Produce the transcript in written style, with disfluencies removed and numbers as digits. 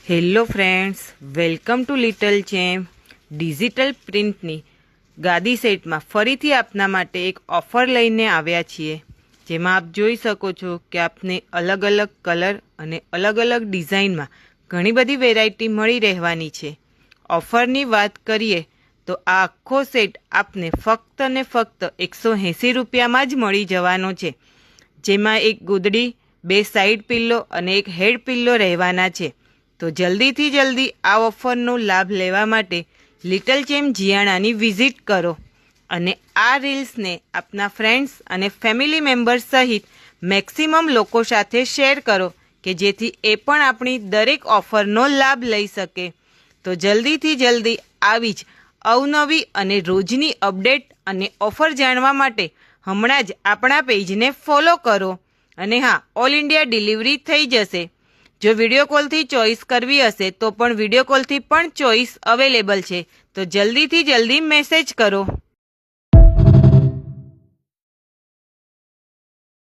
Hello friends, welcome to little champ. Digital પ્રિન્ટની ગાદી સેટમાં ફરીથી આપના માટે એક ઓફર લઈને આવ્યા છીએ, જેમાં આપ જોઈ શકો છો કે આપને અલગ અલગ કલર અને અલગ અલગ ડિઝાઇનમાં ઘણી બધી વેરાયટી મળી રહેવાની છે. ઓફરની વાત કરીએ તો આ આખો સેટ આપને ફક્ત ને ફક્ત 180 રૂપિયામાં જ મળી જવાનો છે, જેમાં એક ગોદડી, 2 સાઈડ પિલ્લો અને એક હેડ પિલ્લો રહેવાના છે. તો જલ્દીથી જલ્દી આ ઓફરનો લાભ લેવા માટે લિટલ ચેમ્પ જીયાણાની વિઝિટ કરો અને આ રીલ્સને આપના ફ્રેન્ડ્સ અને ફેમિલી મેમ્બર્સ સહિત મેક્સિમમ લોકો સાથે શેર કરો કે જેથી એ પણ આપણી દરેક ઓફરનો લાભ લઈ શકે. તો જલ્દીથી જલ્દી આવી જ અવનવી અને રોજની અપડેટ અને ઓફર જાણવા માટે હમણાં જ આપણા પેજને ફોલો કરો. અને હા, ઓલ ઇન્ડિયા ડિલિવરી થઈ જશે. જો વિડીયો કોલથી ચોઈસ કરવી હશે તો પણ વિડીયો કોલથી પણ ચોઈસ અવેલેબલ છે. તો જલ્દીથી જલ્દી મેસેજ કરો.